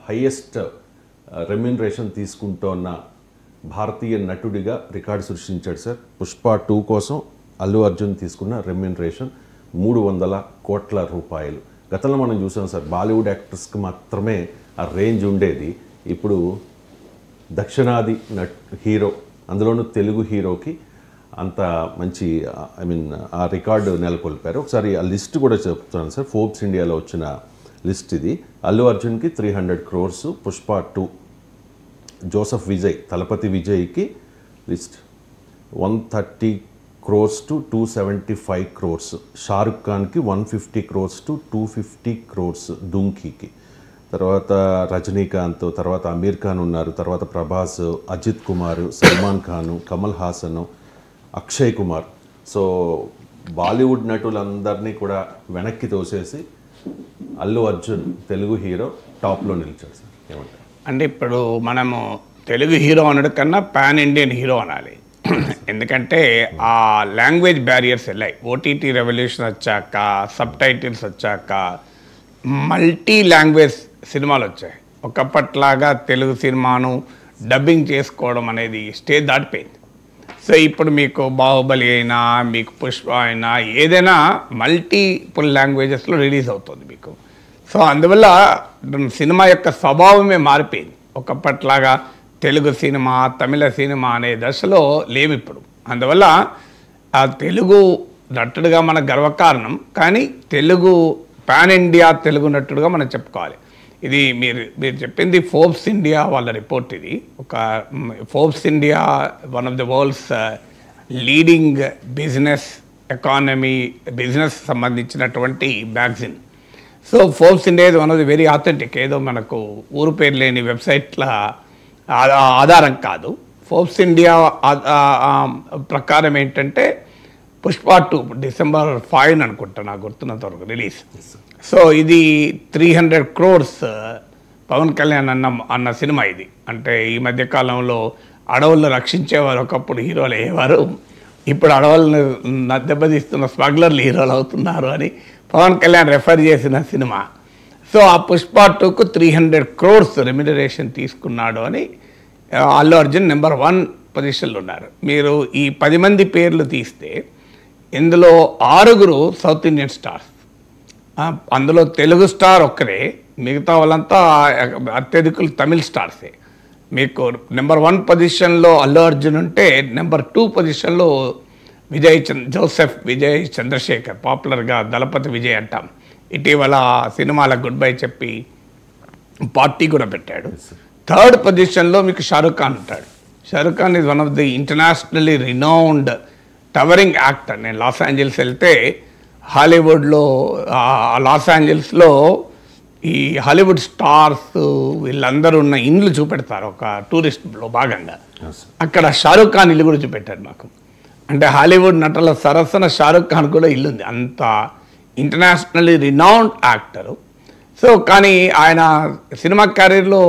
Highest remuneration తీసుకుంటున్న భారతీయ నటుడిగా record సృష్టించాడు సార్. పుష్ప 2 కోసం అల్లు అర్జున్ తీసుకున్న రెమ్యూనరేషన్ 300 కోట్ల రూపాయలు. గతంలో మనం చూసాం సార్, బాలీవుడ్ యాక్టర్స్కి మాత్రమే ఆ రేంజ్ ఉండేది. ఇప్పుడు దక్షిణాది హీరో, అందులోనూ తెలుగు హీరోకి అంత మంచి ఆ రికార్డు నెలకొల్పారు. ఒకసారి ఆ లిస్ట్ కూడా చెప్తున్నాను సార్. ఫోర్బ్స్ ఇండియాలో వచ్చిన లిస్ట్ ఇది. అల్లు అర్జున్కి 300 crores, పుష్ప 2 జోసెఫ్ విజయ్, తలపతి విజయ్కి list 130 crores to 275 crores, Shahrukh ఖాన్కి 150 crores to 250 crores డుంకీకి. తర్వాత రజనీకాంత్, తర్వాత అమీర్ ఖాన్ ఉన్నారు, తర్వాత ప్రభాస్, అజిత్ కుమార్, సల్మాన్ ఖాన్, కమల్ హాసన్, అక్షయ్ కుమార్. సో బాలీవుడ్ నటులందరినీ కూడా వెనక్కి తోసేసి అల్లు అర్జున్ తెలుగు హీరో టాప్లో నిలిచాడు సార్. ఏమంటారు? అంటే ఇప్పుడు మనము తెలుగు హీరో అనడం కన్నా పాన్ ఇండియన్ హీరో అనాలి. ఎందుకంటే ఆ లాంగ్వేజ్ బ్యారియర్స్ వెళ్ళాయి. ఓటీటీ రెవల్యూషన్ వచ్చాక, సబ్ టైటిల్స్ వచ్చాక మల్టీ లాంగ్వేజ్ సినిమాలు వచ్చాయి. ఒకప్పట్లాగా తెలుగు సినిమాను డబ్బింగ్ చేసుకోవడం అనేది స్టేజ్ దాటిపోయింది. సో ఇప్పుడు మీకు బాహుబలి అయినా, మీకు పుష్ప అయినా, ఏదైనా మల్టీపుల్ లాంగ్వేజెస్లో రిలీజ్ అవుతుంది మీకు. సో అందువల్ల సినిమా యొక్క స్వభావమే మారిపోయింది. ఒకప్పట్లాగా తెలుగు సినిమా, తమిళ సినిమా అనే దశలో లేవు ఇప్పుడు. అందువల్ల ఆ తెలుగు నటుడుగా మన గర్వకారణం. కానీ తెలుగు పాన్ ఇండియా తెలుగు నటుడుగా మనం చెప్పుకోవాలి. ఇది మీరు చెప్పింది ఫోర్బ్స్ ఇండియా వాళ్ళ రిపోర్ట్. ఇది ఒక Forbes India one of the world's leading business economy, business సంబంధించినటువంటి మ్యాగజిన్. సో ఫోర్బ్స్ ఇండియా ఇది one of the very authentic. ఏదో మనకు ఊరు పేరు లేని వెబ్సైట్ల ఆధారం కాదు. ఫోర్బ్స్ ఇండియా ప్రకారం ఏంటంటే పుష్ప 2 December 5 అనుకుంటా, నాకు గుర్తున్నంత వరకు రిలీజ్. సో ఇది 300 crores పవన్ కళ్యాణ్ అన్న సినిమా ఇది. అంటే ఈ మధ్యకాలంలో అడవులను రక్షించేవారు ఒకప్పుడు హీరోలు అయ్యేవారు, ఇప్పుడు అడవులను దెబ్బతీస్తున్న స్మగ్లర్లు హీరోలు అవుతున్నారు అని పవన్ కళ్యాణ్ రెఫర్ చేసిన సినిమా. సో ఆ పుష్ప 2కు 300 crores రెమ్యూనరేషన్ తీసుకున్నాడు అని అల్లు అర్జున్ నెంబర్ 1 పొజిషన్లో ఉన్నారు. మీరు ఈ 10 మంది పేర్లు తీస్తే ఇందులో 6 సౌత్ ఇండియన్ స్టార్స్. అందులో తెలుగు స్టార్ ఒక్కరే, మిగతా వాళ్ళంతా అత్యధికులు తమిళ్ స్టార్సే. మీకు నెంబర్ 1 పొజిషన్లో అల్లు అర్జున్ ఉంటే, నెంబర్ 2 పొజిషన్లో జోసెఫ్ విజయ్ చంద్రశేఖర్, పాపులర్గా దళపతి విజయ్ అంటాం. ఇటీవల సినిమాల గుడ్ బై చెప్పి పార్టీ కూడా పెట్టాడు. 3rd పొజిషన్లో మీకు షారుఖ్ ఖాన్ ఉంటాడు. Shahrukh Khan is one of the internationally renowned towering actor. నేను లాస్ ఏంజల్స్ వెళ్తే హాలీవుడ్లో, లాస్ ఏంజల్స్లో ఈ హాలీవుడ్ స్టార్స్ వీళ్ళందరూ ఉన్న ఇండ్లు చూపెడతారు ఒక టూరిస్ట్లో భాగంగా. అక్కడ షారుఖ్ ఖాన్ ఇల్లు కూడా చూపెట్టారు మాకు. అంటే హాలీవుడ్ నటుల సరసన షారుఖ్ ఖాన్ కూడా ఇల్లు ఉంది. అంత ఇంటర్నేషనల్లీ రినౌండ్ యాక్టరు. సో కానీ ఆయన సినిమా కెరీర్లో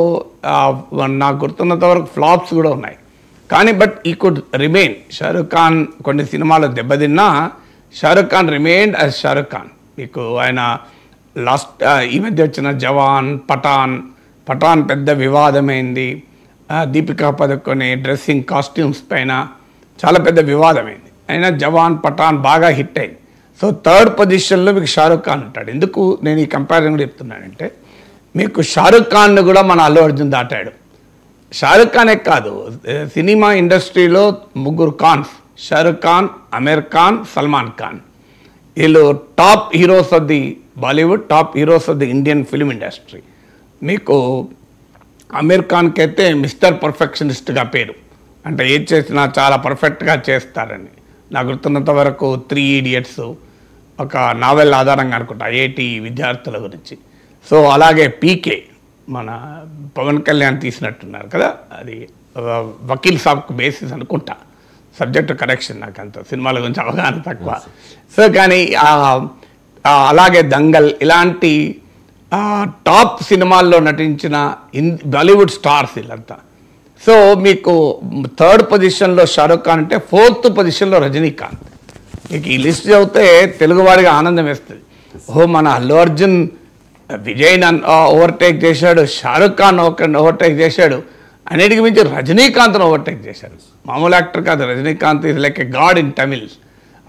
నాకు గుర్తున్నంత వరకు ఫ్లాప్స్ కూడా ఉన్నాయి. కానీ బట్ ఈ కుడ్ రిమైన్. షారుఖ్ ఖాన్ కొన్ని సినిమాలు దెబ్బతిన్నా షారుఖ్ ఖాన్ రిమైన్డ్ యాజ్ షారుఖ్ ఖాన్. మీకు ఆయన లాస్ట్ ఈ మధ్య వచ్చిన జవాన్, పఠాన్ పెద్ద వివాదమైంది. దీపికా పదుకొనే డ్రెస్సింగ్ కాస్ట్యూమ్స్ పైన చాలా పెద్ద వివాదమైంది. అయినా జవాన్, పఠాన్ బాగా హిట్ అయింది. సో 3rd పొజిషన్లో మీకు షారుఖ్ ఖాన్ ఉంటాడు. ఎందుకు నేను ఈ కంపారిజన్ కూడా చెప్తున్నానంటే, మీకు షారుఖ్ ఖాన్ను కూడా మన అల్లు అర్జున్ దాటాడు. షారుఖ్ ఖానే కాదు, సినిమా ఇండస్ట్రీలో 3 ఖాన్స్, షారుఖ్ ఖాన్, అమీర్ ఖాన్, సల్మాన్ ఖాన్. వీళ్ళు top heroes of the Bollywood, top heroes of the Indian film industry. మీకు అమీర్ ఖాన్కి అయితే మిస్టర్ పర్ఫెక్షనిస్ట్గా పేరు. అంటే ఏది చేసినా చాలా పర్ఫెక్ట్గా చేస్తారని. నాకు గుర్తున్నంత వరకు 3 Idiots ఒక నావెల్ ఆధారంగా అనుకుంటా, ఐఐటి విద్యార్థుల గురించి. సో అలాగే పీకే మన పవన్ కళ్యాణ్ తీసినట్టున్నారు కదా, అది వకీల్ సాబ్కు బేసిస్ అనుకుంటా. సబ్జెక్టు కరెక్షన్, నాకు అంత సినిమాల గురించి అవగాహన తక్కువ. సో కానీ అలాగే దంగల్ ఇలాంటి టాప్ సినిమాల్లో నటించిన బాలీవుడ్ స్టార్స్ వీళ్ళంతా. సో మీకు 3rd పొజిషన్లో షారుఖ్ ఖాన్ అంటే 4th పొజిషన్లో రజనీకాంత్. మీకు ఈ లిస్ట్ చదివితే తెలుగువాడిగా ఆనందం వేస్తుంది. ఓహో, మన అల్లు అర్జున్ విజయ్ ఓవర్టేక్ చేశాడు, షారుఖ్ ఖాన్ ఓవర్టేక్ చేశాడు, అన్నిటికి మించి రజనీకాంత్ను ఓవర్టేక్ చేశారు. మామూలు యాక్టర్ కాదు Rajinikanth, is like a God in Tamil.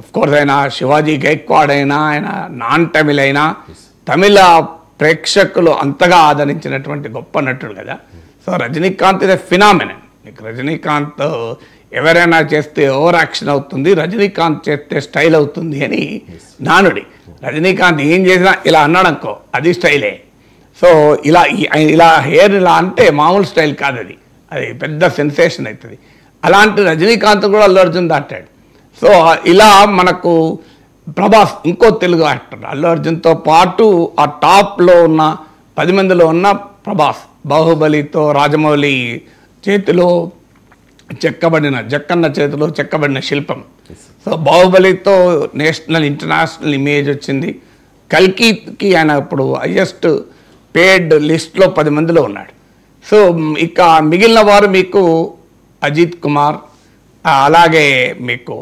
Of course ఆయన శివాజీ గైక్వాడ్ అయినా, ఆయన నాన్ తమిళ్ అయినా, తమిళ ప్రేక్షకులు అంతగా ఆదరించినటువంటి గొప్ప నటుడు కదా. So Rajinikanth is a phenomenon. మీకు రజనీకాంత్ ఎవరైనా చేస్తే ఓవర్ యాక్షన్ అవుతుంది, రజనీకాంత్ చేస్తే స్టైల్ అవుతుంది అని నానుడి. రజనీకాంత్ ఏం చేసినా ఇలా అన్నాడు అనుకో, అది స్టైలే. సో ఇలా హెయిర్ ఇలా అంటే మామూలు స్టైల్ కాదు, అది పెద్ద సెన్సేషన్ అవుతుంది. అలాంటి రజనీకాంత్ కూడా అల్లు అర్జున్ దాటాడు. సో ఇలా మనకు ప్రభాస్ ఇంకో తెలుగు యాక్టర్, అల్లు అర్జున్తో పాటు ఆ టాప్లో ఉన్న 10 మందిలో ఉన్న ప్రభాస్. బాహుబలితో రాజమౌళి చేతిలో జక్కన్న చేతిలో చెక్కబడిన శిల్పం. సో బాహుబలితో నేషనల్ ఇంటర్నేషనల్ ఇమేజ్ వచ్చింది. కల్కికి ఆయన ఇప్పుడు హైయెస్ట్ పేడ్ లిస్ట్లో 10 మందిలో ఉన్నాడు. సో ఇక మిగిలిన వారు మీకు అజిత్ కుమార్, అలాగే మీకు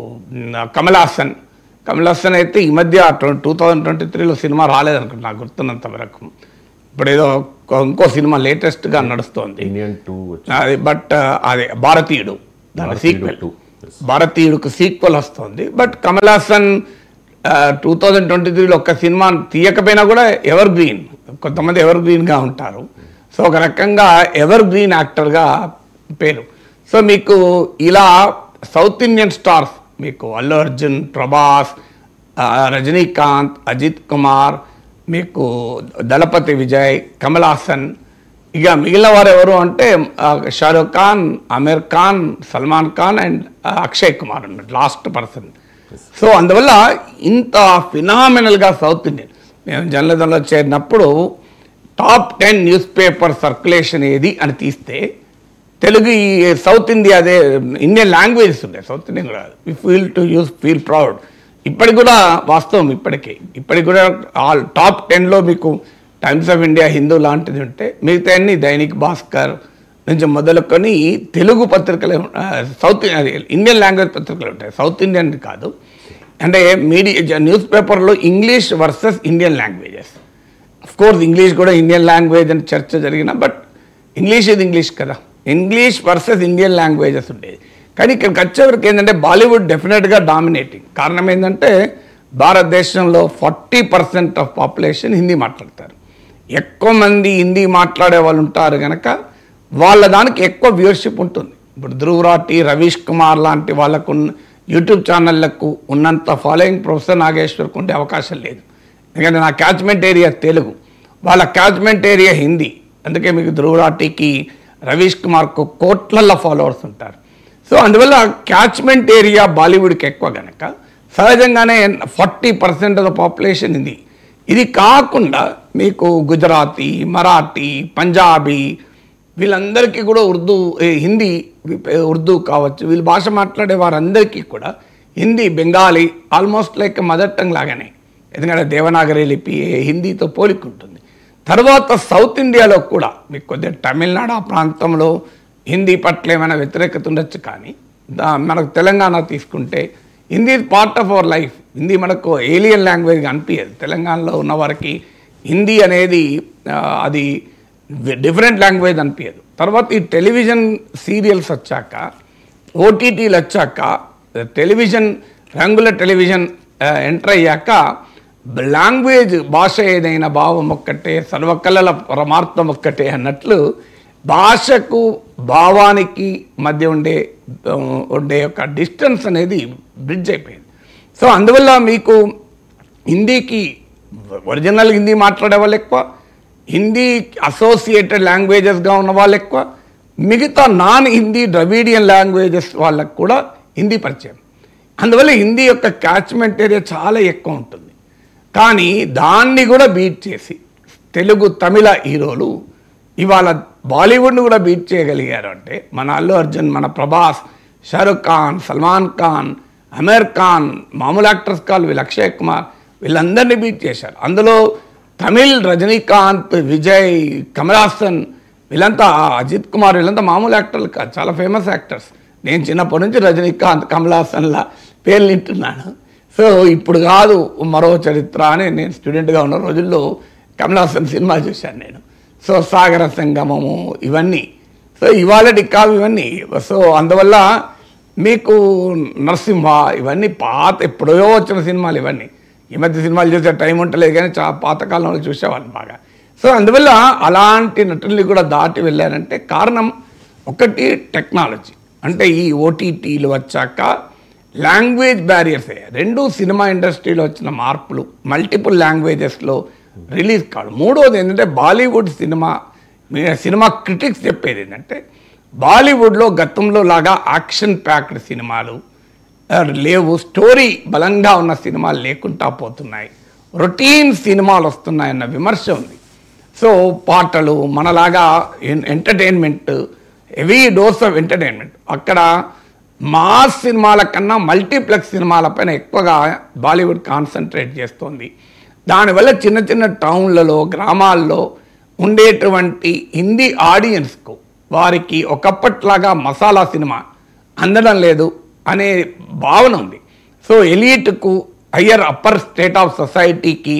కమల్ హాసన్ అయితే ఈ మధ్య 2023లో సినిమా రాలేదనుకుంటా నాకు గుర్తున్నంత వరకు. ఇప్పుడు ఏదో ఇంకో సినిమా లేటెస్ట్గా నడుస్తోంది, అది బట్ అదే భారతీయుడు, దాని సీక్వెల్, భారతీయుడికి సీక్వెల్ వస్తుంది. బట్ కమల్ హాసన్ 2023లో ఒక్క సినిమా తీయకపోయినా కూడా ఎవర్ గ్రీన్, కొంతమంది ఎవర్ గ్రీన్గా ఉంటారు. సో ఒక రకంగా ఎవర్ గ్రీన్ యాక్టర్గా పేరు. సో మీకు ఇలా సౌత్ ఇండియన్ స్టార్స్ మీకు అల్లు అర్జున్, ప్రభాస్, రజనీకాంత్, అజిత్ కుమార్, మీకు దళపతి విజయ్, కమల్ హాసన్, ఇక మిగిలిన వారు ఎవరు అంటే షారూఖ్ ఖాన్, ఆమిర్ ఖాన్, సల్మాన్ ఖాన్ అండ్ అక్షయ్ కుమార్ అన్నట్టు లాస్ట్ పర్సన్. సో అందువల్ల ఇంత ఫినామినల్గా సౌత్ ఇండియన్, మేము జర్నలిజంలో చేరినప్పుడు టాప్ 10 న్యూస్ పేపర్ సర్క్యులేషన్ ఏది అని తీస్తే తెలుగు ఈ సౌత్ ఇండియా అదే ఇండియన్ లాంగ్వేజెస్ ఉన్నాయి. సౌత్ ఇండియన్ కూడా ఫీల్ ప్రౌడ్. ఇప్పటికి కూడా వాస్తవం, ఇప్పటికి కూడా ఆల్ టాప్ 10లో మీకు టైమ్స్ ఆఫ్ ఇండియా, హిందూ లాంటిది ఉంటే మిగతా అన్ని దైనిక్ భాస్కర్ నుంచి మొదలుకొని తెలుగు పత్రికలు, సౌత్ ఇండియన్ లాంగ్వేజ్ పత్రికలు ఉంటాయి, సౌత్ ఇండియన్ కాదు. అంటే న్యూస్ పేపర్లో English versus Indian languages. Of course English కూడా ఇండియన్ లాంగ్వేజ్ అని చర్చ జరిగిన, బట్ ఇంగ్లీష్ ఇది ఇంగ్లీష్ కదా, ఇంగ్లీష్ వర్సెస్ ఇండియన్ లాంగ్వేజెస్ ఉండేది. కానీ ఇక్కడికి వచ్చేవరకు ఏంటంటే బాలీవుడ్ డెఫినెట్గా డామినేటింగ్. కారణం ఏంటంటే భారతదేశంలో 40% ఆఫ్ పాపులేషన్ హిందీ మాట్లాడతారు. ఎక్కువ మంది హిందీ మాట్లాడే వాళ్ళు ఉంటారు కనుక వాళ్ళ దానికి ఎక్కువ వ్యూవర్షిప్ ఉంటుంది. ఇప్పుడు ధ్రువ్ రాఠీ, రవీష్ కుమార్ లాంటి వాళ్ళకు యూట్యూబ్ ఛానళ్లకు ఉన్నంత ఫాలోయింగ్ ప్రొఫెసర్ నాగేశ్వర్కు ఉండే అవకాశం లేదు. ఎందుకంటే నా క్యాచ్మెంట్ ఏరియా తెలుగు, వాళ్ళ క్యాచ్మెంట్ ఏరియా హిందీ. అందుకే మీకు ధ్రువ్ రాఠీకి, రవీష్ కుమార్కు కోట్లల్లో ఫాలోవర్స్ ఉంటారు. సో అందువల్ల క్యాచ్మెంట్ ఏరియా బాలీవుడ్కి ఎక్కువ కనుక సహజంగానే 40% ఆఫ్ ద పాపులేషన్ హిందీ. ఇది కాకుండా మీకు గుజరాతీ, మరాఠీ, పంజాబీ వీళ్ళందరికీ కూడా హిందీ, ఉర్దూ కావచ్చు, వీళ్ళు భాష మాట్లాడే వారందరికీ కూడా Hindi, Bengali almost like mother tongue లాగానే, ఎందుకంటే దేవనాగరి లిపి హిందీతో పోలికుంటుంది. తర్వాత సౌత్ ఇండియాలో కూడా మీకు కొద్దిగా తమిళనాడు ఆ ప్రాంతంలో హిందీ పట్ల ఏమైనా వ్యతిరేకత ఉండొచ్చు, కానీ మనకు తెలంగాణ తీసుకుంటే Hindi part of our life. Hindi మనకు ఏలియన్ లాంగ్వేజ్గా అనిపించదు. తెలంగాణలో ఉన్న వారికి హిందీ అనేది అది డిఫరెంట్ లాంగ్వేజ్ అనిపించదు. తర్వాత ఈ టెలివిజన్ సీరియల్స్ వచ్చాక, ఓటీటీలు వచ్చాక, టెలివిజన్ రంగుల టెలివిజన్ ఎంటర్ అయ్యాక లాంగ్వేజ్, భాష ఏదైనా భావం ఒక్కటే, సర్వకళల పరమార్థం ఒక్కటే అన్నట్లు భాషకు భావానికి మధ్య ఉండే యొక్క డిస్టెన్స్ అనేది బ్రిడ్జ్ అయిపోయింది. సో అందువల్ల మీకు హిందీకి ఒరిజినల్ హిందీ మాట్లాడే వాళ్ళు ఎక్కువ, హిందీ అసోసియేటెడ్ లాంగ్వేజెస్గా ఉన్న వాళ్ళు ఎక్కువ, మిగతా నాన్ హిందీ ద్రవిడియన్ లాంగ్వేజెస్ వాళ్ళకు కూడా హిందీ పరిచయం. అందువల్ల హిందీ యొక్క క్యాచ్మెంట్ ఏరియా చాలా ఎక్కువ ఉంటుంది. కానీ దాన్ని కూడా బీట్ చేసి తెలుగు, తమిళ హీరోలు ఇవాళ బాలీవుడ్ని కూడా బీట్ చేయగలిగారు అంటే మన అల్లు అర్జున్, మన ప్రభాస్, షారుఖ్ ఖాన్, సల్మాన్ ఖాన్, ఆమిర్ ఖాన్, మామూలు యాక్టర్స్ కాదు, వీళ్ళు అక్షయ్ కుమార్, వీళ్ళందరినీ బీట్ చేశారు. అందులో తమిళ్ రజనీకాంత్, విజయ్, కమల్ హాసన్, వీళ్ళంతా, అజిత్ కుమార్, వీళ్ళంతా మామూలు యాక్టర్లు కాదు, చాలా ఫేమస్ యాక్టర్స్. నేను చిన్నప్పటి నుంచి రజనీకాంత్, కమల్ హాసన్ల పేర్లు వింటున్నాను. సో ఇప్పుడు కాదు, మరో చరిత్ర అని నేను స్టూడెంట్గా ఉన్న రోజుల్లో కమల్ హాసన్ సినిమా చూశాను నేను. సో సాగర సంగమము ఇవన్నీ, సో ఇవాళటి కావు ఇవన్నీ. సో అందువల్ల మీకు నరసింహ ఇవన్నీ పాత ఎప్పుడో వచ్చిన సినిమాలు ఇవన్నీ. ఈ మధ్య సినిమాలు చూసే టైం ఉంటలేదు కానీ చాలా పాతకాలంలో చూసేవాళ్ళు బాగా. సో అందువల్ల అలాంటి నటుల్ని కూడా దాటి వెళ్ళారంటే కారణం ఒకటి టెక్నాలజీ. అంటే ఈ ఓటీటీలు వచ్చాక లాంగ్వేజ్ బ్యారియర్స్ అయ్యాయి. రెండు సినిమా ఇండస్ట్రీలో వచ్చిన మార్పులు, మల్టిపుల్ లాంగ్వేజెస్లో రిలీజ్ కాదు. మూడోది ఏంటంటే బాలీవుడ్ సినిమా క్రిటిక్స్ చెప్పేది ఏంటంటే బాలీవుడ్లో గతంలో లాగా యాక్షన్ ప్యాక్డ్ సినిమాలు లేవు, స్టోరీ బలంగా ఉన్న సినిమాలు లేకుండా పోతున్నాయి, రొటీన్ సినిమాలు వస్తున్నాయన్న విమర్శ ఉంది. సో పాటలు మనలాగా entertainment, heavy dose of entertainment. అక్కడ మాస్ సినిమాల కన్నా మల్టీప్లెక్స్ సినిమాలపైన ఎక్కువగా బాలీవుడ్ కాన్సన్ట్రేట్ చేస్తోంది. దానివల్ల చిన్న చిన్న టౌన్లలో గ్రామాల్లో ఉండేటువంటి హిందీ ఆడియన్స్కు వారికి ఒకప్పట్లాగా మసాలా సినిమా అందడం లేదు అనే భావన ఉంది. సో ఎలీట్కు హయ్యర్ అప్పర్ స్టేట్ ఆఫ్ సొసైటీకి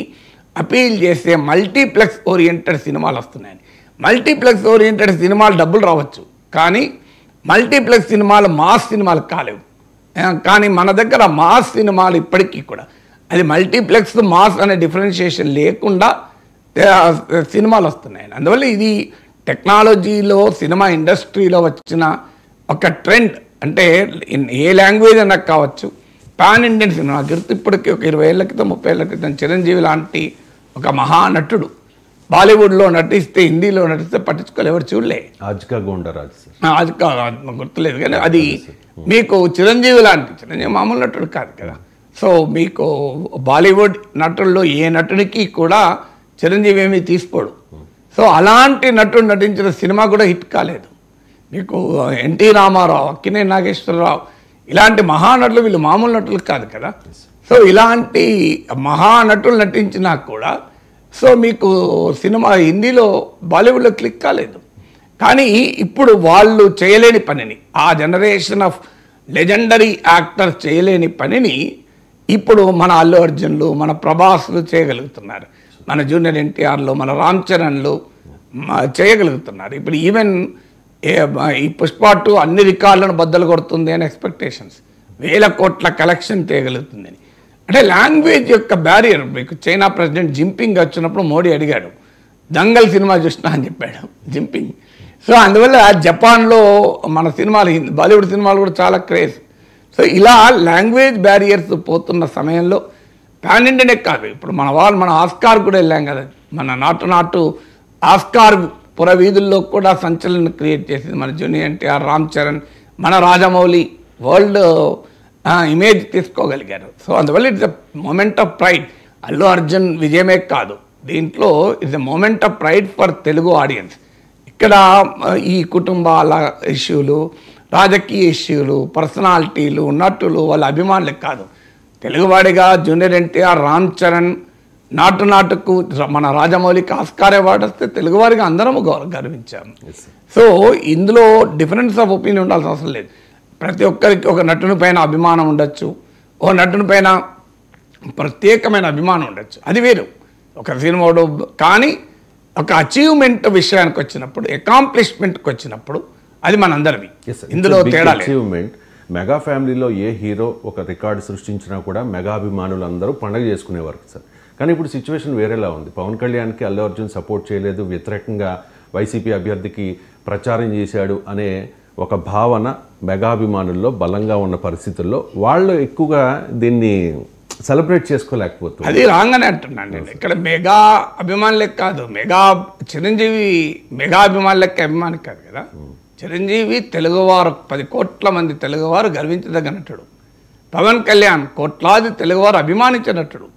అపీల్ చేసే మల్టీప్లెక్స్ ఓరియంటెడ్ సినిమాలు వస్తున్నాయి. మల్టీప్లెక్స్ ఓరియంటెడ్ సినిమాలు డబ్బులు రావచ్చు కానీ మల్టీప్లెక్స్ సినిమాలు మాస్ సినిమాలు కాలేవు. కానీ మన దగ్గర మాస్ సినిమాలు ఇప్పటికీ కూడా అది మల్టీప్లెక్స్ మాస్ అనే డిఫరెన్షియేషన్ లేకుండా సినిమాలు వస్తున్నాయి. అందువల్ల ఇది టెక్నాలజీలో సినిమా ఇండస్ట్రీలో వచ్చిన ఒక ట్రెండ్. అంటే ఏ లాంగ్వేజ్ అన్నా కావచ్చు, పాన్ ఇండియన్ సినిమా గుర్తు ఇప్పటికీ ఒక 20 ఏళ్ల క్రితం 30 ఏళ్ల క్రితం చిరంజీవి లాంటి ఒక మహానటుడు బాలీవుడ్లో నటిస్తే హిందీలో నటిస్తే పట్టించుకోవాలి, ఎవరు చూడలే. ఆజ్కా గోండరాజ్ గుర్తులేదు కానీ అది మీకు చిరంజీవి మామూలు నటుడు కాదు కదా. సో మీకు బాలీవుడ్ నటుల్లో ఏ నటుడికి కూడా చిరంజీవి ఏమీ తీసుకోడు. సో అలాంటి నటుడు నటించిన సినిమా కూడా హిట్ కాలేదు. మీకు ఎన్టీ రామారావు, అక్కినేని నాగేశ్వరరావు ఇలాంటి మహానటులు వీళ్ళు మామూలు నటులు కాదు కదా. సో ఇలాంటి మహానటులు నటించినా కూడా సో మీకు సినిమా హిందీలో బాలీవుడ్లో క్లిక్ కాలేదు. కానీ ఇప్పుడు వాళ్ళు చేయలేని పనిని, ఆ జనరేషన్ ఆఫ్ లెజెండరీ యాక్టర్స్ చేయలేని పనిని ఇప్పుడు మన అల్లు అర్జున్లు, మన ప్రభాస్లు చేయగలుగుతున్నారు, మన జూనియర్ ఎన్టీఆర్లు, మన రామ్ చరణ్లు చేయగలుగుతున్నారు. ఇప్పుడు ఈవెన్ ఈ పుష్ప 2 అన్ని రికార్డులను బద్దలు కొడుతుంది అని ఎక్స్పెక్టేషన్స్, 1000 కోట్ల కలెక్షన్ చేయగలుగుతుందని. అంటే లాంగ్వేజ్ యొక్క బ్యారియర్. మీకు చైనా ప్రెసిడెంట్ జింపింగ్ వచ్చినప్పుడు మోడీ అడిగాడు, దంగల్ సినిమా చూసినా అని చెప్పాడు జింపింగ్. సో అందువల్ల జపాన్లో మన సినిమాలు, బాలీవుడ్ సినిమాలు కూడా చాలా క్రేజ్. సో ఇలా లాంగ్వేజ్ బ్యారియర్స్ పోతున్న సమయంలో పాన్ ఇండియనే కాదు, ఇప్పుడు మన ఆస్కార్ కూడా వెళ్ళాం కదా, మన నాటు ఆస్కార్ పురవీధుల్లో కూడా సంచలనం క్రియేట్ చేసింది మన జూనియర్ ఎన్టీఆర్, రామ్ చరణ్, మన రాజమౌళి వరల్డ్ ఇమేజ్ తీసుకోగలిగారు. సో అందువల్ల it's a moment of pride. Allu Arjun విజయమే కాదు, దీంట్లో it's a moment of pride for Telugu audience. ఇక్కడ ఈ కుటుంబాల ఇష్యూలు, రాజకీయ ఇష్యూలు, పర్సనాలిటీలు, నటులు, వాళ్ళ అభిమానులకు కాదు, తెలుగువాడిగా జూనియర్ ఎన్టీఆర్, రామ్ చరణ్, నాటుకు మన రాజమౌళికి ఆస్కార్ అవార్డు వస్తే తెలుగువారిగా అందరము గర్వించాము. సో ఇందులో డిఫరెన్స్ ఆఫ్ ఒపీనియన్ ఉండాల్సిన అవసరం లేదు. ప్రతి ఒక్కరికి ఒక నటుని పైన అభిమానం ఉండొచ్చు, ఓ నటుని పైన ప్రత్యేకమైన అభిమానం ఉండొచ్చు, అది వేరు ఒక సినిమాడు. కానీ ఒక అచీవ్మెంట్ విషయానికి వచ్చినప్పుడు, అకాంప్లిష్మెంట్కి వచ్చినప్పుడు అది మనందరివి, ఇందులో తేడా లేదు. అచీవ్మెంట్ మెగా ఫ్యామిలీలో ఏ హీరో ఒక రికార్డు సృష్టించినా కూడా మెగా అభిమానులు అందరూ పండగ చేసుకునేవారు సార్. కానీ ఇప్పుడు సిచ్యువేషన్ వేరేలా ఉంది. పవన్ కళ్యాణ్కి అల్లు అర్జున్ సపోర్ట్ చేయలేదు, వ్యతిరేకంగా వైసీపీ అభ్యర్థికి ప్రచారం చేశాడు అనే ఒక భావన మెగాభిమానుల్లో బలంగా ఉన్న పరిస్థితుల్లో వాళ్ళు ఎక్కువగా దీన్ని సెలబ్రేట్ చేసుకోలేకపోతుంది. అది రాంగ్ అని అంటున్నాను నేను. ఇక్కడ మెగా అభిమానులకి కాదు, చిరంజీవి మెగా అభిమానులకి అభిమాని కాదు కదా. చిరంజీవి తెలుగువారు 10 కోట్ల మంది తెలుగువారు గర్వించదగ్గ నటుడు. పవన్ కళ్యాణ్ కోట్లాది తెలుగువారు అభిమానించే నటుడు.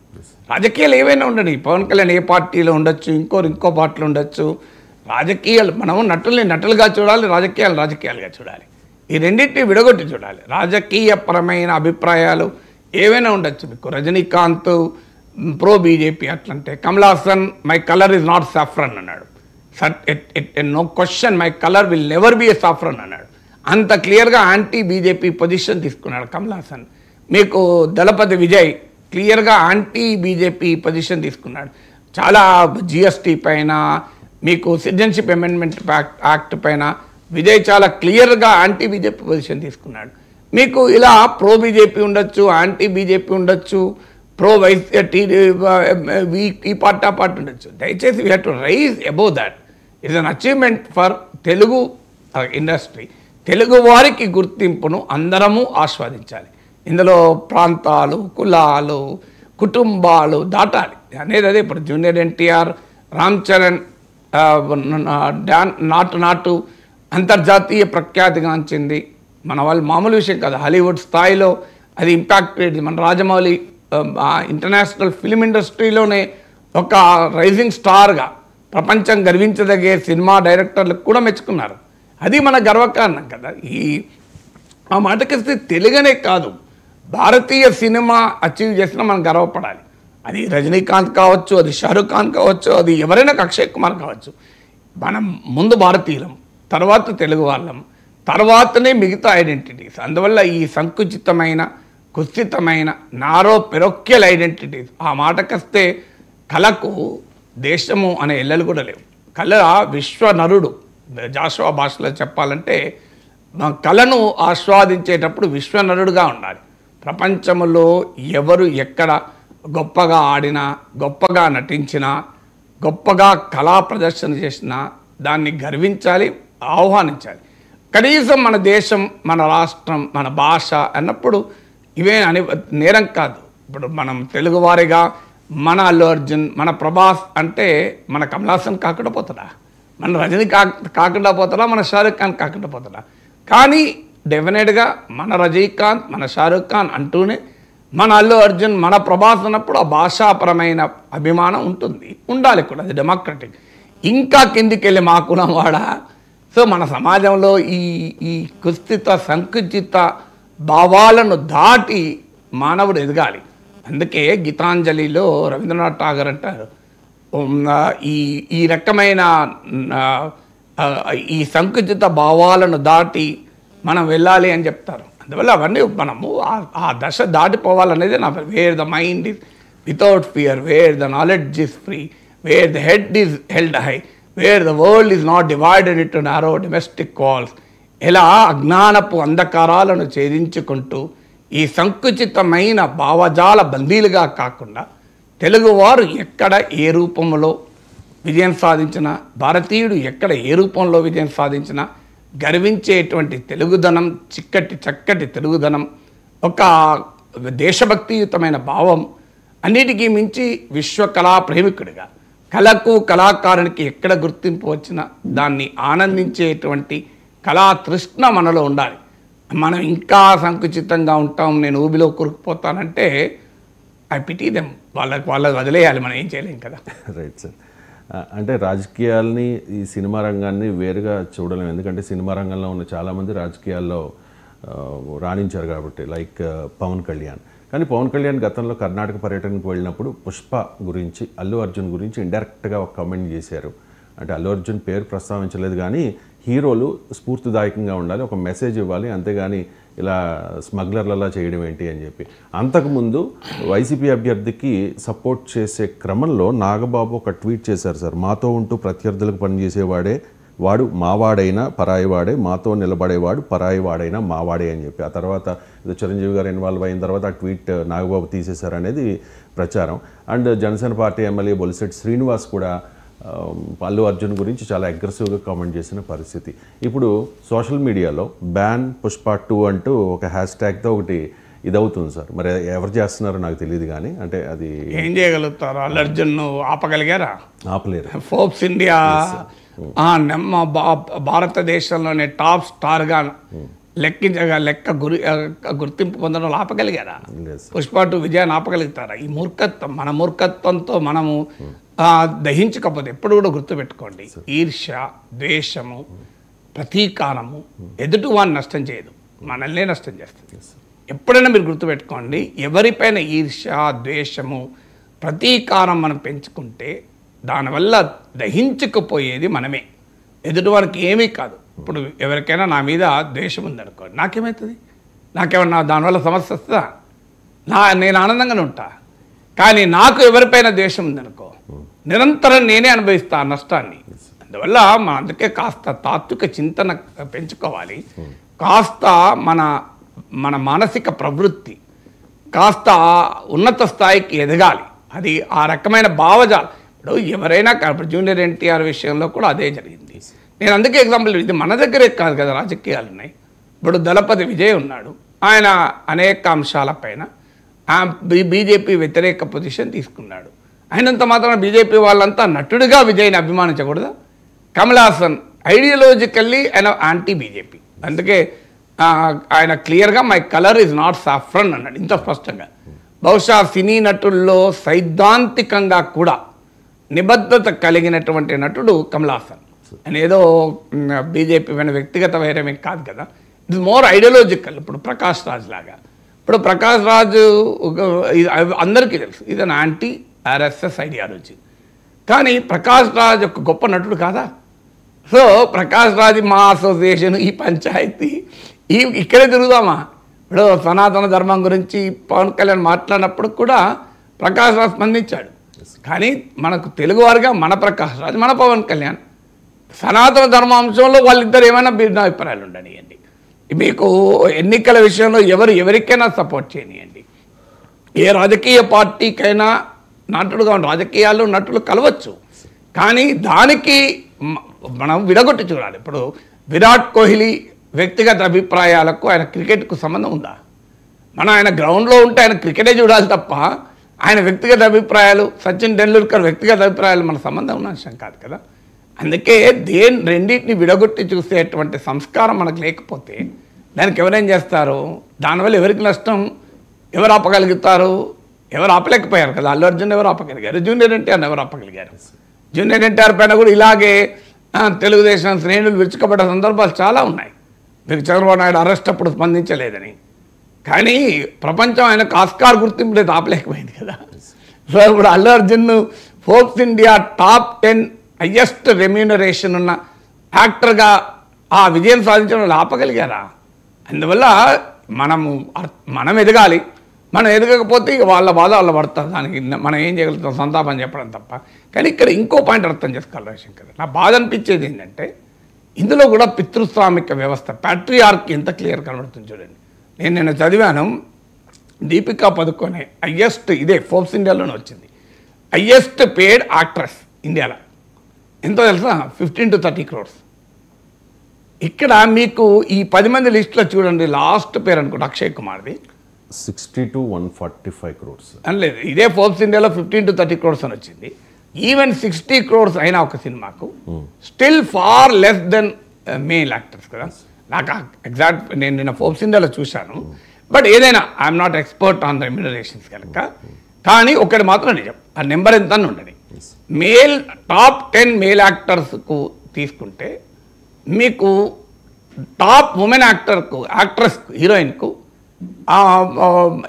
రాజకీయాలు ఏవైనా ఉండని, పవన్ కళ్యాణ్ ఏ పార్టీలో ఉండొచ్చు, ఇంకో పార్టీలో ఉండొచ్చు. రాజకీయాలు మనము నటులుగా చూడాలి, రాజకీయాలుగా చూడాలి. ఈ రెండింటిని విడగొట్టి చూడాలి. రాజకీయపరమైన అభిప్రాయాలు ఏవైనా ఉండొచ్చు. మీకు రజనీకాంత్ ప్రో బీజేపీ అట్లంటే, Kamal Haasan my colour is not saffron అన్నాడు, no question my colour will never be a saffron అన్నాడు. అంత క్లియర్గా యాంటీ బీజేపీ పొజిషన్ తీసుకున్నాడు కమల్ హాసన్. మీకు దళపతి విజయ్ క్లియర్గా యాంటీ బీజేపీ పొజిషన్ తీసుకున్నాడు. చాలా జిఎస్టీ పైన, మీకు సిటిజన్షిప్ అమెండ్మెంట్ యాక్ట్ పైన విజయ్ చాలా క్లియర్గా యాంటీ బీజేపీ పొజిషన్ తీసుకున్నాడు. మీకు ఇలా ప్రో బీజేపీ ఉండొచ్చు, యాంటీ బీజేపీ ఉండొచ్చు, ప్రో ఈ పార్టీ ఆ పార్టీ ఉండొచ్చు. దయచేసి we have to rise above that. It's an achievement for Telugu industry. Telugu వారికి గుర్తింపును అందరము ఆస్వాదించాలి. ఇందులో ప్రాంతాలు, కులాలు, కుటుంబాలు దాటాలి అనేది అదే. ఇప్పుడు జూనియర్ ఎన్టీఆర్, రామ్ చరణ్ నాటు అంతర్జాతీయ ప్రఖ్యాతిగాంచింది. మన వాళ్ళు మామూలు విషయం కాదు, హాలీవుడ్ స్థాయిలో అది ఇంపాక్ట్. మన రాజమౌళి ఇంటర్నేషనల్ ఫిలిం ఇండస్ట్రీలోనే ఒక రైజింగ్ స్టార్గా ప్రపంచం గర్వించదగే సినిమా డైరెక్టర్లకు కూడా మెచ్చుకున్నారు. అది మన గర్వకారణం కదా. ఆ మాటకిస్తే తెలుగనే కాదు, భారతీయ సినిమా అచీవ్ చేసినా మనం గర్వపడాలి. అది రజనీకాంత్ కావచ్చు, అది షారుఖ్ ఖాన్ కావచ్చు, అది ఎవరైనా అక్షయ్ కుమార్ కావచ్చు. మనం ముందు భారతీయులం, తర్వాత తెలుగు వాళ్ళం, తర్వాతనే మిగతా ఐడెంటిటీస్. అందువల్ల ఈ సంకుచితమైన, కుస్థితమైన, నారో పెరొక్యల్ ఐడెంటిటీస్, ఆ మాటకొస్తే కళకు దేశము అనే ఎల్లలు కూడా లేవు. కళ విశ్వనరుడు. జాషువా భాషలో చెప్పాలంటే కళను ఆస్వాదించేటప్పుడు విశ్వనరుడుగా ఉండాలి. ప్రపంచంలో ఎవరు ఎక్కడ గొప్పగా ఆడినా, గొప్పగా నటించినా, గొప్పగా కళా ప్రదర్శన చేసినా దాన్ని గర్వించాలి, ఆహ్వానించాలి. కనీసం మన దేశం, మన రాష్ట్రం, మన భాష అన్నప్పుడు ఇవే నేరం కాదు. ఇప్పుడు మనం తెలుగువారిగా మన అల్లు అర్జున్, మన ప్రభాస్ అంటే మన కమల్ హాసన్ కాకుండా పోతాడా, మన రజనీ కాకుండా పోతాడా, మన షారుఖ్ ఖాన్ కాకుండా పోతాడా? కానీ డెఫినెట్గా మన రజనీకాంత్, మన షారుఖ్ ఖాన్ అంటూనే మన అల్లు అర్జున్, మన ప్రభాస్ అన్నప్పుడు ఆ భాషాపరమైన అభిమానం ఉంటుంది, ఉండాలి కూడా. అది డెమోక్రటిక్. ఇంకా కిందికి వెళ్ళి మా కులం వాడా. సో మన సమాజంలో ఈ కుస్థిత, సంకుచిత భావాలను దాటి మానవుడు ఎదగాలి. అందుకే గీతాంజలిలో రవీంద్రనాథ్ ఠాగూర్ అంటారు, ఈ రకమైన ఈ సంకుచిత భావాలను దాటి మనం వెళ్ళాలి అని చెప్తారు. అందువల్ల అవన్నీ మనము ఆ దశ దాటిపోవాలనేది నా where the mind is without fear, where the knowledge is free, where the head is held high, where the world is not divided into narrow domestic walls. ఇలా అజ్ఞానపు అంధకారాలను ఛేదించుకుంటూ ఈ సంకుచితమైన భావజాల బందీలుగా కాకుండా తెలుగువారు ఎక్కడ ఏ రూపంలో విజయం సాధించినా, భారతీయుడు ఎక్కడ ఏ రూపంలో విజయం సాధించినా గర్వించేటువంటి తెలుగుదనం, చక్కటి తెలుగుదనం, ఒక దేశభక్తియుతమైన భావం, అన్నిటికీ మించి విశ్వకళా ప్రేమికుడిగా కళకు, కళాకారునికి ఎక్కడ గుర్తింపు వచ్చినా దాన్ని ఆనందించేటువంటి కళా తృష్ణ మనలో ఉండాలి. మనం ఇంకా సంకుచితంగా ఉంటాం, నేను ఊబిలో కురుకుపోతానంటే ఐ పిటీ దెమ్. వాళ్ళకి వదిలేయాలి, మనం ఏం చేయలేం కదా. Right sir. అంటే రాజకీయాల్ని, ఈ సినిమా రంగాన్ని వేరుగా చూడలేము. ఎందుకంటే సినిమా రంగంలో ఉన్న చాలామంది రాజకీయాల్లో రాణించారు కాబట్టి, లైక్ పవన్ కళ్యాణ్. కానీ పవన్ కళ్యాణ్ గతంలో కర్ణాటక పర్యటనకు వెళ్ళినప్పుడు పుష్ప గురించి, అల్లు అర్జున్ గురించి ఇండైరెక్ట్గా ఒక కామెంట్ చేశారు. అంటే అల్లు అర్జున్ పేరు ప్రస్తావించలేదు, కానీ హీరోలు స్ఫూర్తిదాయకంగా ఉండాలి, ఒక మెసేజ్ ఇవ్వాలి, అంతేగాని ఇలా స్మగ్లర్లలా చేయడం ఏంటి అని చెప్పి. అంతకుముందు వైసీపీ అభ్యర్థికి సపోర్ట్ చేసే క్రమంలో నాగబాబు ఒక ట్వీట్ చేశారు సార్, మాతో ఉంటూ ప్రత్యర్థులకు పనిచేసేవాడే వాడు మావాడైనా పరాయివాడే, మాతో నిలబడేవాడు పరాయివాడైనా మావాడే అని చెప్పి. ఆ తర్వాత ఇది చిరంజీవి గారు ఇన్వాల్వ్ అయిన తర్వాత ఆ ట్వీట్ నాగబాబు తీసేశారు అనేది ప్రచారం. And Janasena party MLA Bolisetti Srinivas కూడా అల్లు అర్జున్ గురించి చాలా అగ్రెసివ్గా కామెంట్ చేసిన పరిస్థితి. ఇప్పుడు సోషల్ మీడియాలో బ్యాన్ పుష్ప 2 అంటూ ఒక హ్యాష్ ట్యాగ్తో ఒకటి ఇదవుతుంది సార్. మరి ఎవరు చేస్తున్నారో నాకు తెలియదు, కానీ అంటే అది ఏం చేయగలుగుతారు? అల్లు అర్జున్ ఆపగలిగారా? ఆపలేరు. ఫోర్బ్స్ ఇండియా భారతదేశంలోనే టాప్ స్టార్గా గుర్తింపు పొందడం ఆపగలిగారా? పుష్ప 2 విజయాన్ని ఆపగలుగుతారా? ఈ మూర్ఖత్వం, మన మూర్ఖత్వంతో మనము దహించకపోతే ఎప్పుడు కూడా గుర్తుపెట్టుకోండి, ఈర్ష్య, ద్వేషము, ప్రతీకారము ఎదుటివాన్ని నష్టం చేయదు, మనల్నే నష్టం చేస్తుంది. ఎప్పుడైనా మీరు గుర్తుపెట్టుకోండి, ఎవరిపైన ఈర్ష్య, ద్వేషము, ప్రతీకారం మనం పెంచుకుంటే దానివల్ల దహించకపోయేది మనమే, ఎదుటివారికి ఏమీ కాదు. ఇప్పుడు ఎవరికైనా నా మీద ద్వేషం ఉందనుకోండి, నాకేమవుతుంది? నాకేమన్నా దానివల్ల సమస్య వస్తుందా? నేను ఆనందంగానే ఉంటా. కానీ నాకు ఎవరిపైన ద్వేషం ఉందనుకో, నిరంతరం నేనే అనుభవిస్తా ఆ నష్టాన్ని. అందువల్ల మనం అందుకే కాస్త తాత్విక చింతన పెంచుకోవాలి, కాస్త మన మానసిక ప్రవృత్తి కాస్త ఉన్నత స్థాయికి ఎదగాలి. అది ఆ రకమైన భావజాలం. ఇప్పుడు ఎవరైనా ఇప్పుడు జూనియర్ ఎన్టీఆర్ విషయంలో కూడా అదే జరిగింది. నేను అందుకే ఎగ్జాంపుల్, ఇది మన దగ్గరే కాదు కదా రాజకీయాలు ఉన్నాయి. ఇప్పుడు దళపతి విజయ్ ఉన్నాడు, ఆయన అనేక అంశాలపైన బీజేపీ వ్యతిరేక పొజిషన్ తీసుకున్నాడు. అయినంత మాత్రం బీజేపీ వాళ్ళంతా నటుడిగా విజయ్ని అభిమానించకూడదు. కమల్ హాసన్ ఐడియాలజికల్లీ ఆయన యాంటీ బీజేపీ, అందుకే ఆయన క్లియర్గా my colour is not saffron అన్నాడు ఇంత స్పష్టంగా. బహుశా సినీ నటుల్లో సైద్ధాంతికంగా కూడా నిబద్ధత కలిగినటువంటి నటుడు కమల్ హాసన్. ఆయన ఏదో బీజేపీ పైన వ్యక్తిగత వైరమే కాదు కదా, ఇట్స్ మోర్ ఐడియాలజికల్. ఇప్పుడు ప్రకాష్ రాజ్ లాగా, ఇప్పుడు ప్రకాష్ రాజు అందరికీ తెలుసు ఇదని యాంటీ ఆర్ఎస్ఎస్ ఐడియాలజీ, కానీ ప్రకాష్ రాజ్ ఒక గొప్ప నటుడు కాదా? సో ప్రకాష్ రాజ్ మా అసోసియేషన్, ఈ పంచాయతీ, ఇక్కడే తిరుగుదామా? ఇప్పుడు సనాతన ధర్మం గురించి పవన్ కళ్యాణ్ మాట్లాడినప్పుడు కూడా ప్రకాష్ రాజ్ స్పందించాడు. కానీ మనకు తెలుగువారుగా మన ప్రకాష్ రాజ్, మన పవన్ కళ్యాణ్, సనాతన ధర్మాంశంలో వాళ్ళిద్దరు ఏమైనా భిన్నాభిప్రాయాలు ఉండనియండి, మీకు ఎన్నికల విషయంలో ఎవరికైనా సపోర్ట్ చేయనియండి, ఏ రాజకీయ పార్టీకైనా నటుడుగా రాజకీయాల్లో నటులు కలవచ్చు, కానీ దానికి మనం విడగొట్టి చూడాలి. ఇప్పుడు విరాట్ కోహ్లీ వ్యక్తిగత అభిప్రాయాలకు ఆయన క్రికెట్కు సంబంధం ఉందా? ఆయన గ్రౌండ్లో ఉంటే ఆయన క్రికెటే చూడాలి తప్ప ఆయన వ్యక్తిగత అభిప్రాయాలు, సచిన్ టెండూల్కర్ వ్యక్తిగత అభిప్రాయాలు మన సంబంధం ఉన్న అంశం కాదు కదా. అందుకే రెండింటిని విడగొట్టి చూసేటువంటి సంస్కారం మనకు లేకపోతే దానికి ఎవరేం చేస్తారు? దానివల్ల ఎవరికి నష్టం? ఎవరు ఆపగలుగుతారు? ఎవరు ఆపలేకపోయారు కదా. అల్లు అర్జున్ ఎవరు ఆపగలిగారు? జూనియర్ ఎన్టీఆర్ని ఎవరు ఆపగలిగారు? జూనియర్ ఎన్టీఆర్ పైన కూడా ఇలాగే తెలుగుదేశం శ్రేణులు విరుచుకబడ్డ సందర్భాలు చాలా ఉన్నాయి. మీకు చంద్రబాబు నాయుడు అరెస్ట్ అప్పుడు స్పందించలేదని, కానీ ప్రపంచం ఆయనకు ఆస్కార్ గుర్తింపు లేదు, ఆపలేకపోయింది కదా. సో ఇప్పుడు Allu Arjun Forbes India top 10 highest remuneration ఉన్న యాక్టర్గా ఆ విజయం సాధించడం వాళ్ళు ఆపగలిగారా? అందువల్ల మనం ఎదగాలి. మనం ఎదగకపోతే వాళ్ళ బాధ వాళ్ళు పడతారు, దానికి మనం ఏం చేయగలుగుతాం? సంతాపం చెప్పడం తప్ప. కానీ ఇక్కడ ఇంకో పాయింట్ అర్థం చేసుకోవాలి రవిశంకర్. నా బాధ అనిపించేది ఏంటంటే ఇందులో కూడా పితృస్వామిక వ్యవస్థ, ప్యాట్రియార్కీ ఎంత క్లియర్ కనబడుతుంది చూడండి. నేను చదివాను, దీపికా పదుకొనే హయ్యెస్ట్, ఇదే ఫోర్బ్స్ ఇండియాలోనే వచ్చింది, హయ్యెస్ట్ పేడ్ యాక్ట్రెస్ ఇండియాలో. ఎంతో తెలుసా? 15 to 30 crores. ఇక్కడ మీకు ఈ 10 మంది లిస్టులో చూడండి, లాస్ట్ పేరు అనుకుంటా అక్షయ్ కుమార్ది, 60 to 145 crores అనలేదు. ఇదే ఫోర్బ్స్ ఇండియాలో 15 to 30 crores అని వచ్చింది. ఈవెన్ 60 crores అయినా ఒక సినిమాకు still far less than male actors కదా. నాకు ఎగ్జాక్ట్ నేను నిన్న ఫోర్బ్స్ ఇండియాలో చూశాను. బట్ ఏదైనా I'm not expert on remunerations కనుక, కానీ ఒకటి మాత్రం నిజం, ఆ నెంబర్ ఎంత అని ఉండదు. టాప్ 10 మేల్ యాక్టర్స్కు తీసుకుంటే మీకు టాప్ ఉమెన్ యాక్ట్రెస్కు హీరోయిన్కు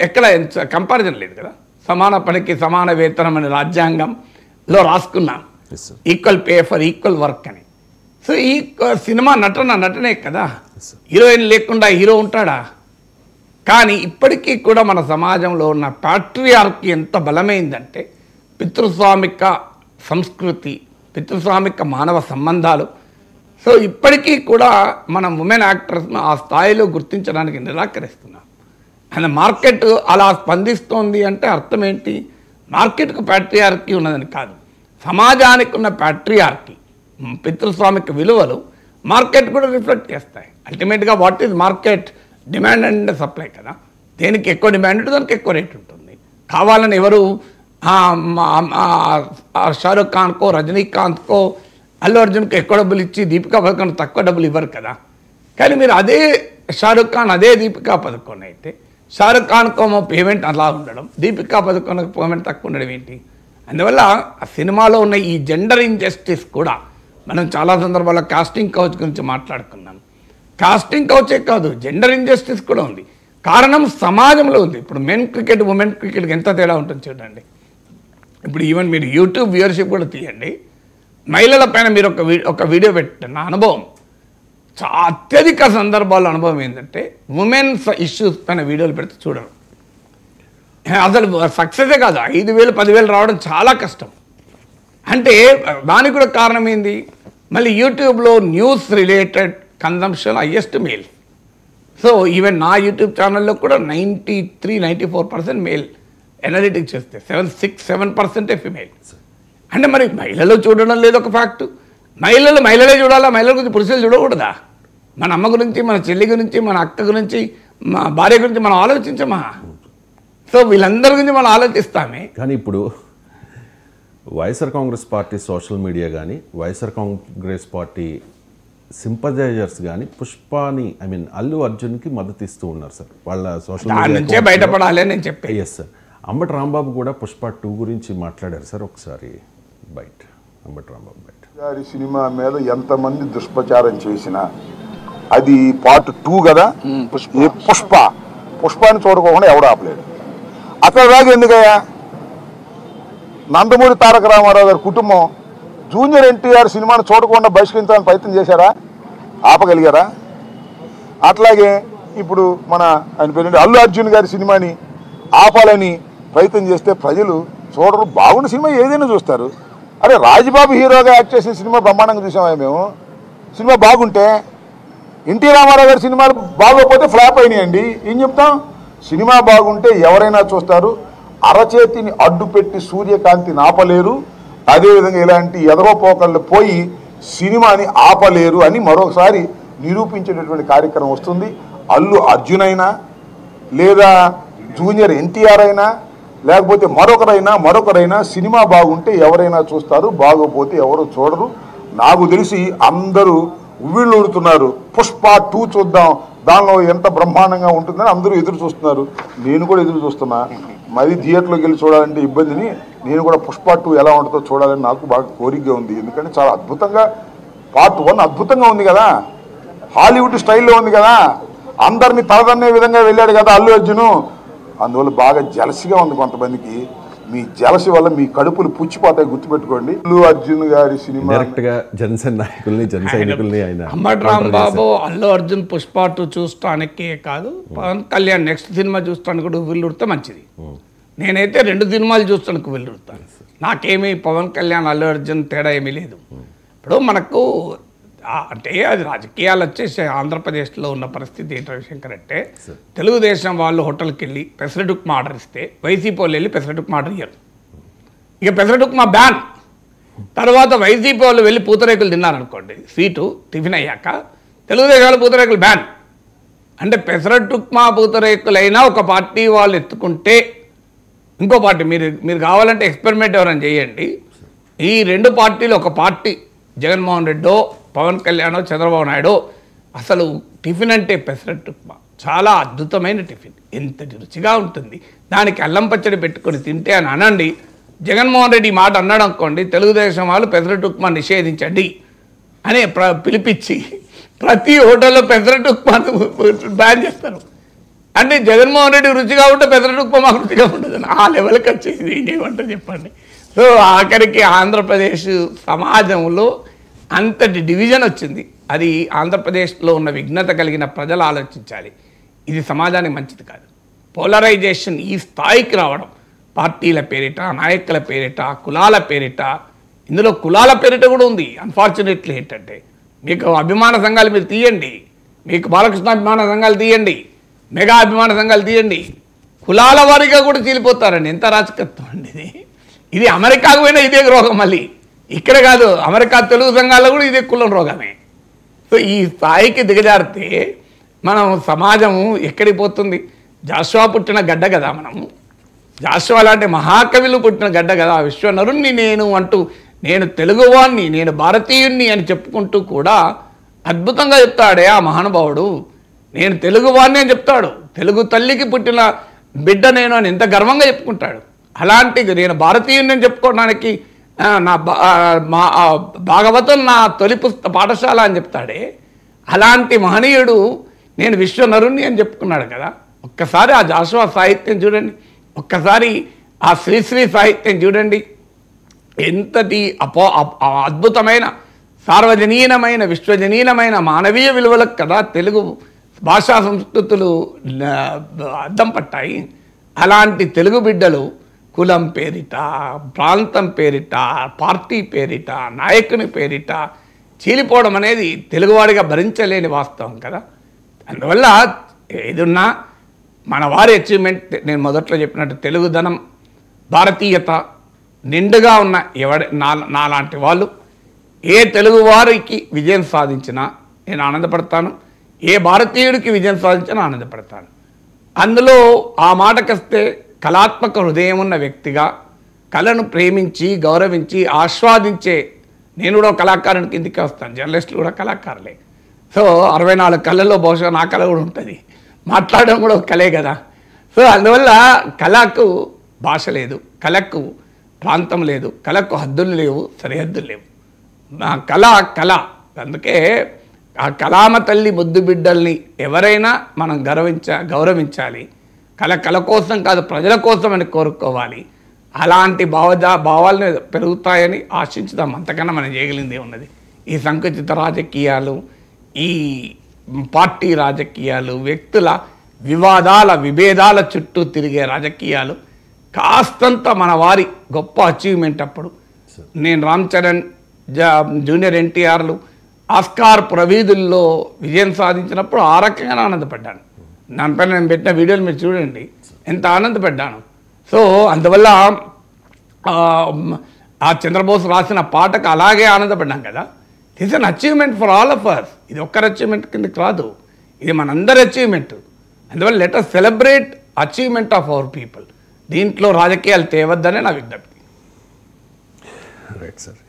ఎక్కడ కంపారిజన్ లేదు కదా. సమాన పనికి సమాన వేతనం అని రాజ్యాంగంలో రాసుకున్నాం, equal pay for equal work అని. సో ఈ సినిమా నటనే కదా, హీరోయిన్ లేకుండా హీరో ఉంటాడా? కానీ ఇప్పటికీ కూడా మన సమాజంలో ఉన్న ప్యాట్రియార్కీ ఎంత బలమైందంటే, పితృస్వామిక సంస్కృతి, పితృస్వామిక మానవ సంబంధాలు. సో ఇప్పటికీ కూడా మనం ఉమెన్ యాక్టర్స్ను ఆ స్థాయిలో గుర్తించడానికి నిరాకరిస్తున్నాం. అండ్ మార్కెట్ అలా స్పందిస్తోంది అంటే అర్థం ఏంటి? మార్కెట్కు ప్యాట్రియార్కీ ఉన్నదని కాదు, సమాజానికి ఉన్న ప్యాట్రియార్కీ, పితృస్వామిక విలువలు మార్కెట్ కూడా రిఫ్లెక్ట్ చేస్తాయి. అల్టిమేట్గా what is market? Demand and supply కదా. దేనికి ఎక్కువ డిమాండ్ ఉంటుంది దానికి ఎక్కువ రేట్ ఉంటుంది. కావాలని ఎవరు షారుఖ్ ఖాన్కో, రజనీకాంత్కో, అల్లు అర్జున్కి ఎక్కువ డబ్బులు ఇచ్చి దీపికా పదుకొనే తక్కువ డబ్బులు ఇవ్వరు కదా. కానీ మీరు అదే షారుఖ్ ఖాన్, అదే దీపికా పదుకొనే అయితే షారుఖ్ ఖాన్కో పేమెంట్ అలా ఉండడం, దీపికా పదుకొనే పేమెంట్ తక్కువ ఉండడం ఏంటి? అందువల్ల ఆ సినిమాలో ఉన్న ఈ జెండర్ ఇంజస్టిస్ కూడా మనం చాలా సందర్భాల్లో కాస్టింగ్ కౌచ్ గురించి మాట్లాడుకున్నాం. కాస్టింగ్ కౌచే కాదు, జెండర్ ఇంజస్టిస్ కూడా ఉంది. కారణం సమాజంలో ఉంది. ఇప్పుడు మెన్ క్రికెట్, ఉమెన్ క్రికెట్కి ఎంత తేడా ఉంటుంది చూడండి. ఇప్పుడు ఈవెన్ మీరు యూట్యూబ్ వ్యూవర్షిప్ కూడా తీయండి, మహిళల పైన మీరు ఒక వీడియో పెట్టండి. అనుభవం అత్యధిక సందర్భాల్లో అనుభవం ఏంటంటే ఉమెన్స్ ఇష్యూస్ పైన వీడియోలు పెడితే చూడరు. అసలు సక్సెసే కాదు, 5,000 10,000 రావడం చాలా కష్టం. అంటే దానికి కూడా కారణం ఏంది, మళ్ళీ యూట్యూబ్లో news related consumption highest male. So even నా యూట్యూబ్ ఛానల్లో కూడా 93-94% మేల్ ఎనలిటిక్స్ చేస్తే 7% ఫిమేల్. అంటే మరి మహిళలు చూడడం లేదు ఒక ఫ్యాక్ట్. మహిళలే చూడాలా, మహిళల గురించి పురుషులు చూడకూడదా? మన అమ్మ గురించి, మన చెల్లి గురించి, మన అక్క గురించి, మా భార్య గురించి మనం ఆలోచించమా? సో వీళ్ళందరి గురించి మనం ఆలోచిస్తామే. కానీ ఇప్పుడు YSR Congress party social media కానీ, వైఎస్ఆర్ కాంగ్రెస్ పార్టీ సింపథైజర్స్ కానీ పుష్పాని అల్లు అర్జున్కి మద్దతు ఇస్తూ ఉన్నారు సార్. వాళ్ళ సోషల్ దాని నుంచే బయటపడాలి అని నేను చెప్పాను. Yes sir. అంబటి రాంబాబు కూడా పుష్ప 2 గురించి మాట్లాడారు సార్. ఒకసారి బయట అంబటి రాంబాబు బయట గారి సినిమా మీద ఎంతమంది దుష్ప్రచారం చేసినా అది పార్ట్ 2 కదా. పుష్పాన్ని చూడకోకుండా ఎవడు ఆపలేడు. అక్కడ దాకా ఎందుకయ్యా? నందమూరి తారక రామారావు గారి కుటుంబం జూనియర్ ఎన్టీఆర్ సినిమాను చూడకుండా బహిష్కరించాలని ప్రయత్నం చేశారా? ఆపగలిగారా? అట్లాగే ఇప్పుడు ఆయన పేరు అల్లు అర్జున్ గారి సినిమాని ఆపాలని ప్రయత్నం చేస్తే ప్రజలు చూడరు. బాగున్న సినిమా ఏదైనా చూస్తారు. అరే రాజబాబు హీరోగా యాక్ట్ చేసిన సినిమా బ్రహ్మాండంగా చూసామా మేము? సినిమా బాగుంటే, ఎన్టీ రామారావు గారి సినిమాలు బాగోకపోతే ఫ్లాప్ అయినాయండి. ఏం చెప్తాం? సినిమా బాగుంటే ఎవరైనా చూస్తారు. అరచేతిని అడ్డుపెట్టి సూర్యకాంతిని ఆపలేరు. అదేవిధంగా ఇలాంటి ఎదరోపోకళ్ళు పోయి సినిమాని ఆపలేరు అని మరొకసారి నిరూపించేటటువంటి కార్యక్రమం వస్తుంది. అల్లు అర్జున్ అయినా, లేదా జూనియర్ ఎన్టీఆర్ అయినా, లేకపోతే మరొకరైనా సినిమా బాగుంటే ఎవరైనా చూస్తారు, బాగోపోతే ఎవరు చూడరు. నాకు తెలిసి అందరూ ఉవ్విళ్ళూడుతున్నారు. పుష్ప 2 చూద్దాం, దానిలో ఎంత బ్రహ్మాండంగా ఉంటుందని అందరూ ఎదురు చూస్తున్నారు. నేను కూడా ఎదురు చూస్తున్నా. మరి థియేటర్లోకి వెళ్ళి చూడాలంటే ఇబ్బందిని, నేను కూడా పుష్ప 2 ఎలా ఉంటుందో చూడాలని నాకు బాగా కోరికగా ఉంది. ఎందుకంటే చాలా అద్భుతంగా, పార్ట్ 1 అద్భుతంగా ఉంది కదా, హాలీవుడ్ స్టైల్లో ఉంది కదా, అందరినీ తలదన్నే విధంగా వెళ్ళాడు కదా అల్లు అర్జును. అందువల్ల బాగా జలసిగా ఉంది కొంతమందికి. మీ జలసి వల్ల మీ కడుపులు పుచ్చిపోతాయి, గుర్తుపెట్టుకోండి. అల్లు అర్జున్ గారి సినిమా డైరెక్ట్ గా జనసేన నాయకుల్ని, జన సైనికుల్ని అంబటి రాంబాబు అల్లు అర్జున్ పుష్ప 2 చూస్తానికే కాదు, పవన్ కళ్యాణ్ నెక్స్ట్ సినిమా చూస్తానికి కూడా వీళ్ళుడితే మంచిది. నేనైతే 2 సినిమాలు చూస్తానికి వీళ్ళుడతాను. నాకేమీ పవన్ కళ్యాణ్ అల్లు అర్జున్ తేడా ఏమీ లేదు. ఇప్పుడు మనకు అంటే అది రాజకీయాలు వచ్చేసి ఆంధ్రప్రదేశ్లో ఉన్న పరిస్థితి ఏంటో శంకర్ అంటే, తెలుగుదేశం వాళ్ళు హోటల్కి వెళ్ళి పెసరట్ ఉప్మా ఆర్డర్ ఇస్తే వైసీపీ వాళ్ళు వెళ్ళి పెసరట్ ఉప్మా ఆర్డర్ ఇయ్యరు. ఇక పెసరట్ ఉప్మా బ్యాన్. తర్వాత వైసీపీ వాళ్ళు వెళ్ళి పూతరేకులు తిన్నారనుకోండి, స్వీటు టిఫిన్ అయ్యాక, తెలుగుదేశం పూతరేకులు బ్యాన్. అంటే పెసరట్ ఉప్మా పూతరేకులైనా ఒక పార్టీ వాళ్ళు ఎత్తుకుంటే ఇంకో పార్టీ, మీరు కావాలంటే ఎక్స్పెరిమెంట్ ఎవరైనా చేయండి. ఈ 2 పార్టీలు ఒక పార్టీ, జగన్మోహన్ రెడ్డో, పవన్ కళ్యాణ్, చంద్రబాబు నాయుడు, అసలు టిఫిన్ అంటే పెసరట్టు ఉప్మా చాలా అద్భుతమైన టిఫిన్, ఎంతటి రుచిగా ఉంటుంది, దానికి అల్లం పచ్చడి పెట్టుకొని తింటే అని అనండి. జగన్మోహన్ రెడ్డి ఈ మాట అన్నాడు అనుకోండి, తెలుగుదేశం వాళ్ళు పెసరట్టు ఉప్మా నిషేధించండి అని పిలిపించి ప్రతి హోటల్లో పెసరట్టు ఉప్మాను బ్యాన్ చేస్తారు. అంటే జగన్మోహన్ రెడ్డి రుచిగా ఉంటే పెసరట్టు ఉప్మా మాకు రుచిగా ఉంటుంది. ఆ లెవెల్కి వచ్చేసింది. ఏమంటారు చెప్పండి? సో ఆఖరికి ఆంధ్రప్రదేశ్ సమాజంలో అంతటి డివిజన్ వచ్చింది. అది ఆంధ్రప్రదేశ్లో ఉన్న విఘ్నత కలిగిన ప్రజలు ఆలోచించాలి. ఇది సమాజానికి మంచిది కాదు. పోలరైజేషన్ ఈ స్థాయికి రావడం, పార్టీల పేరిట, నాయకుల పేరిట, కులాల పేరిట, ఇందులో కులాల పేరిట కూడా ఉంది. అన్ఫార్చునేట్లీ ఏంటంటే, మీకు అభిమాన సంఘాలు మీరు తీయండి, మీకు బాలకృష్ణ అభిమాన సంఘాలు తీయండి, మెగా అభిమాన సంఘాలు తీయండి, కులాల వారిగా కూడా చీలిపోతారండి. ఎంత రాజకత్వం అండి ఇది. ఇది అమెరికాకు పోయినా ఇదే రోగం, మళ్ళీ ఇక్కడ కాదు, అమెరికా తెలుగు సంఘాల్లో కూడా ఇదే కులం రోగమే. సో ఈ స్థాయికి దిగజారితే మనం సమాజము ఎక్కడికి పోతుంది? జాషువా పుట్టిన గడ్డ కదా మనము, జాషువా లాంటి మహాకవులు పుట్టిన గడ్డ కదా. విశ్వనరుణ్ణి నేను అంటూ, నేను తెలుగువాణ్ణి, నేను భారతీయుణ్ణి అని చెప్పుకుంటూ కూడా అద్భుతంగా చెప్తాడే ఆ మహానుభావుడు. నేను తెలుగువాణ్ణి అని చెప్తాడు. తెలుగు తల్లికి పుట్టిన బిడ్డ నేను అని ఎంత గర్వంగా చెప్పుకుంటాడు. అలాంటి నేను భారతీయుని అని చెప్పుకోవడానికి నా భాగవతం నా తొలి పాఠశాల అని చెప్తాడే, అలాంటి మహనీయుడు నేను విశ్వనరుణ్ణి అని చెప్పుకున్నాడు కదా. ఒక్కసారి ఆ జాషువా సాహిత్యం చూడండి, ఒక్కసారి ఆ శ్రీశ్రీ సాహిత్యం చూడండి. ఎంతటి అద్భుతమైన, సార్వజనీనమైన, విశ్వజనీనమైన మానవీయ విలువలకు కదా తెలుగు భాషా సంస్కృతులు అద్దం పట్టాయి. అలాంటి తెలుగు బిడ్డలు కులం పేరిట, ప్రాంతం పేరిట, పార్టీ పేరిట, నాయకుని పేరిట చీలిపోవడం అనేది తెలుగువాడిగా భరించలేని వాస్తవం కదా. అందువల్ల ఏదున్నా మన వారి అచీవ్మెంట్, నేను మొదట్లో చెప్పినట్టు తెలుగుదనం, భారతీయత నిండుగా ఉన్న నాలాంటి వాళ్ళు ఏ తెలుగు వారికి విజయం సాధించినా నేను ఆనందపడతాను, ఏ భారతీయుడికి విజయం సాధించినా ఆనందపడతాను. అందులో ఆ మాటకొస్తే కళాత్మక హృదయం ఉన్న వ్యక్తిగా, కళను ప్రేమించి గౌరవించి ఆస్వాదించే నేను కూడా కళాకారుని కిందికి వస్తాను. జర్నలిస్టులు కూడా కళాకారులే. సో 64 కళల్లో బహుశా నా కళ కూడా ఉంటుంది. మాట్లాడడం కూడా ఒక కళే కదా. సో అందువల్ల కళకు భాష లేదు, కళకు ప్రాంతం లేదు, కళకు హద్దులు లేవు, సరిహద్దులు లేవు. నా కళ కళ. అందుకే ఆ కళామ తల్లి ముద్దు బిడ్డల్ని ఎవరైనా మనం గౌరవించాలి. కళ కోసం కాదు, ప్రజల కోసం అని కోరుకోవాలి. అలాంటి భావాలని పెరుగుతాయని ఆశించుదాం. అంతకన్నా మనం చేయగలిగిందే ఉన్నది. ఈ సంకుచిత రాజకీయాలు, ఈ పార్టీ రాజకీయాలు, వ్యక్తుల విభేదాల చుట్టూ తిరిగే రాజకీయాలు కాస్తంత మన వారి గొప్ప అచీవ్మెంట్. అప్పుడు నేను రామ్ చరణ్, జూనియర్ ఎన్టీఆర్లు ఆస్కార్ ప్రవీధుల్లో విజయం సాధించినప్పుడు ఆ రకంగా ఆనందపడ్డాను. దానిపైన నేను పెట్టిన వీడియోలు మీరు చూడండి, ఎంత ఆనందపడ్డాను. సో అందువల్ల ఆ చంద్రబోస్ రాసిన పాటకు అలాగే ఆనందపడ్డాం కదా. It's an achievement for all of us. ఇది ఒక్కరి అచీవ్మెంట్ కిందకి రాదు, ఇది మనందరి అచీవ్మెంట్. అందువల్ల let us celebrate achievement of our people. దీంట్లో రాజకీయాలు తేవద్దనే నా విజ్ఞప్తి. Right sir.